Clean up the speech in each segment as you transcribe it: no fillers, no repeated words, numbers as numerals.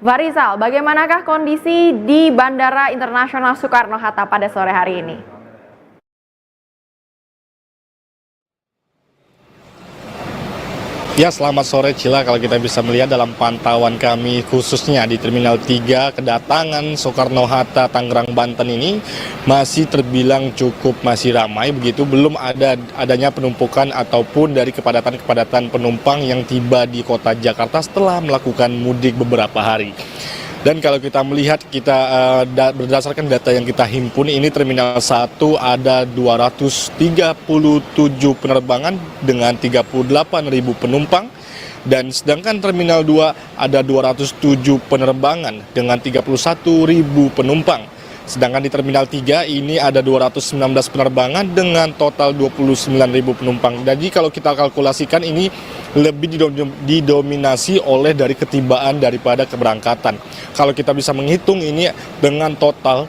Farizal, bagaimanakah kondisi di Bandara Internasional Soekarno-Hatta pada sore hari ini? Ya, selamat sore Cila. Kalau kita bisa melihat dalam pantauan kami khususnya di Terminal 3 kedatangan Soekarno-Hatta Tangerang Banten ini masih terbilang masih ramai begitu, belum adanya penumpukan ataupun dari kepadatan penumpang yang tiba di kota Jakarta setelah melakukan mudik beberapa hari. Dan kalau kita melihat, berdasarkan data yang kita himpun, ini Terminal 1 ada 237 penerbangan dengan 38.000 penumpang. Dan sedangkan Terminal 2 ada 207 penerbangan dengan 31.000 penumpang. Sedangkan di Terminal 3 ini ada 219 penerbangan dengan total 29.000 penumpang. Jadi kalau kita kalkulasikan ini lebih didominasi oleh dari ketibaan daripada keberangkatan. Kalau kita bisa menghitung ini dengan total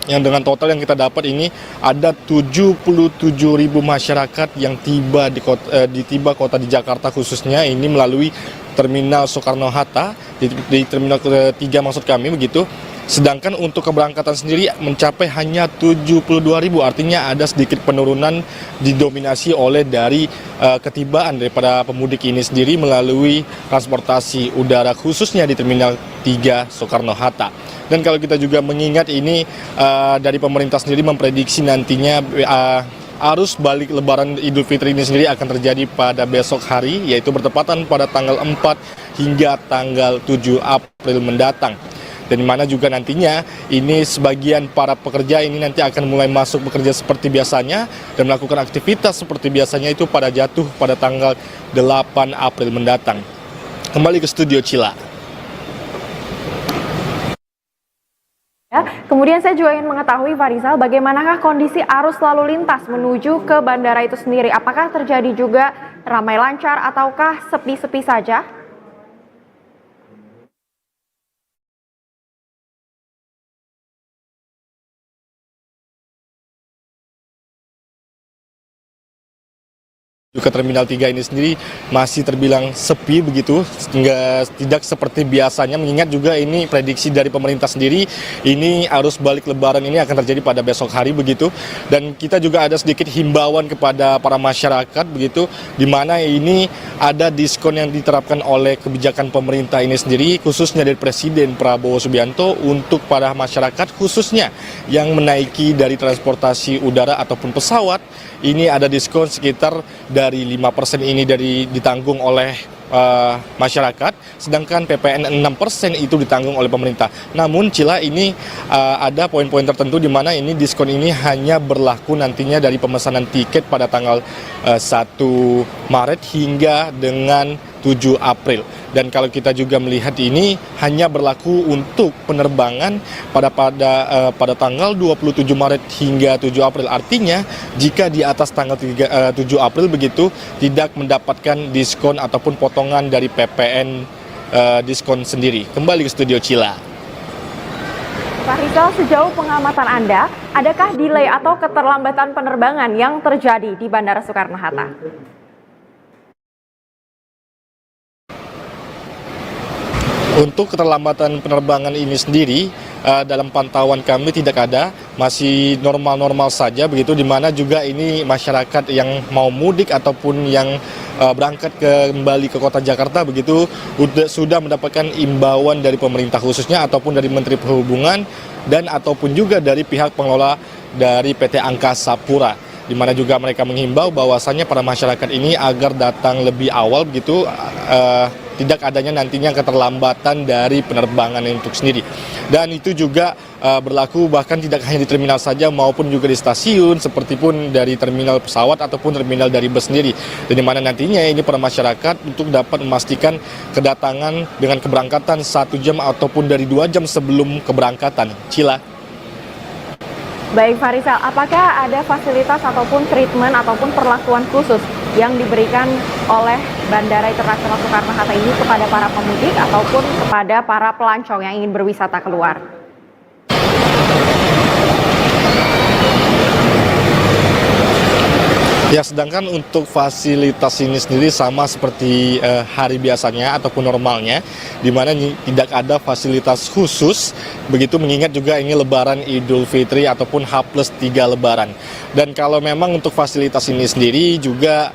yang kita dapat ini ada 77.000 masyarakat yang tiba di kota di Jakarta khususnya ini melalui Terminal Soekarno-Hatta di Terminal 3 maksud kami begitu. Sedangkan untuk keberangkatan sendiri mencapai hanya 72.000, artinya ada sedikit penurunan didominasi oleh dari ketibaan daripada pemudik ini sendiri melalui transportasi udara khususnya di Terminal 3 Soekarno-Hatta. Dan kalau kita juga mengingat ini dari pemerintah sendiri memprediksi nantinya arus balik Lebaran Idul Fitri ini sendiri akan terjadi pada besok hari, yaitu bertepatan pada tanggal 4 hingga tanggal 7 April mendatang. Dan di mana juga nantinya ini sebagian para pekerja ini nanti akan mulai masuk bekerja seperti biasanya dan melakukan aktivitas seperti biasanya itu jatuh pada tanggal 8 April mendatang. Kembali ke studio Cila. Kemudian saya juga ingin mengetahui, Farizal, bagaimanakah kondisi arus lalu lintas menuju ke bandara itu sendiri? Apakah terjadi juga ramai lancar ataukah sepi-sepi saja? Ke Terminal 3 ini sendiri masih terbilang sepi begitu, tidak seperti biasanya, mengingat juga ini prediksi dari pemerintah sendiri, ini arus balik Lebaran ini akan terjadi pada besok hari begitu. Dan kita juga ada sedikit himbauan kepada para masyarakat begitu, di mana ini ada diskon yang diterapkan oleh kebijakan pemerintah ini sendiri, khususnya dari Presiden Prabowo Subianto untuk para masyarakat khususnya yang menaiki dari transportasi udara ataupun pesawat. Ini ada diskon sekitar dari 5% ini ditanggung oleh masyarakat, sedangkan PPN 6% itu ditanggung oleh pemerintah. Namun Cila, ini ada poin-poin tertentu di mana ini diskon ini hanya berlaku nantinya dari pemesanan tiket pada tanggal 1 Maret hingga dengan 7 April. Dan kalau kita juga melihat ini hanya berlaku untuk penerbangan pada tanggal 27 Maret hingga 7 April. Artinya jika di atas tanggal 7 April begitu tidak mendapatkan diskon ataupun potongan dari PPN diskon sendiri. Kembali ke studio Cila. Farizal, sejauh pengamatan Anda, adakah delay atau keterlambatan penerbangan yang terjadi di Bandara Soekarno-Hatta? Untuk keterlambatan penerbangan ini sendiri, dalam pantauan kami tidak ada, masih normal-normal saja begitu, di mana juga ini masyarakat yang mau mudik ataupun yang berangkat kembali ke kota Jakarta begitu sudah mendapatkan imbauan dari pemerintah khususnya ataupun dari Menteri Perhubungan dan ataupun juga dari pihak pengelola dari PT Angkasa Pura, di mana juga mereka menghimbau bahwasannya para masyarakat ini agar datang lebih awal begitu, tidak adanya nantinya keterlambatan dari penerbangan untuk sendiri. Dan itu juga berlaku bahkan tidak hanya di terminal saja maupun juga di stasiun, seperti pun dari terminal pesawat ataupun terminal dari bus sendiri. Dan di mana nantinya ini para masyarakat untuk dapat memastikan kedatangan dengan keberangkatan 1 jam ataupun dari 2 jam sebelum keberangkatan. Cila. Baik, Farizal, apakah ada fasilitas ataupun treatment ataupun perlakuan khusus yang diberikan oleh Bandara Internasional Soekarno-Hatta ini kepada para pemudik ataupun kepada para pelancong yang ingin berwisata keluar? Ya, sedangkan untuk fasilitas ini sendiri sama seperti hari biasanya ataupun normalnya, di mana tidak ada fasilitas khusus, begitu mengingat juga ini Lebaran Idul Fitri ataupun H+3 Lebaran. Dan kalau memang untuk fasilitas ini sendiri juga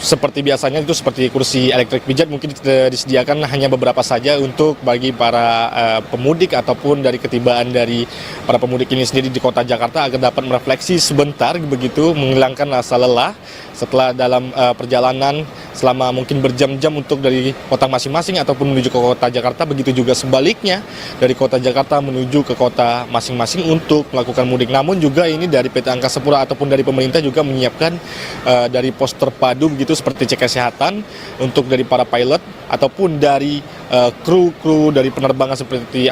seperti biasanya itu seperti kursi elektrik pijat mungkin disediakan hanya beberapa saja untuk bagi para pemudik ataupun dari ketibaan dari para pemudik ini sendiri di kota Jakarta agar dapat merefleksi sebentar begitu menghilangkan rasa lelah setelah dalam perjalanan selama mungkin berjam-jam untuk dari kota masing-masing ataupun menuju ke kota Jakarta, begitu juga sebaliknya dari kota Jakarta menuju ke kota masing-masing untuk melakukan mudik. Namun juga ini dari PT Angkasa Pura ataupun dari pemerintah juga menyiapkan dari pos terpadu begitu seperti cek kesehatan untuk dari para pilot ataupun dari kru dari penerbangan seperti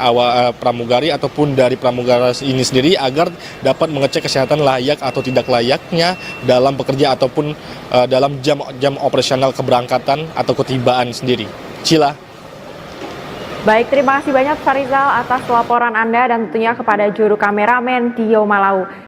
pramugari ataupun dari pramugara ini sendiri agar dapat mengecek kesehatan layak atau tidak layaknya dalam bekerja ataupun dalam jam operasional keberangkatan atau ketibaan sendiri. Cila. Baik, terima kasih banyak Farizal atas laporan Anda dan tentunya kepada juru kameramen Tio Malau.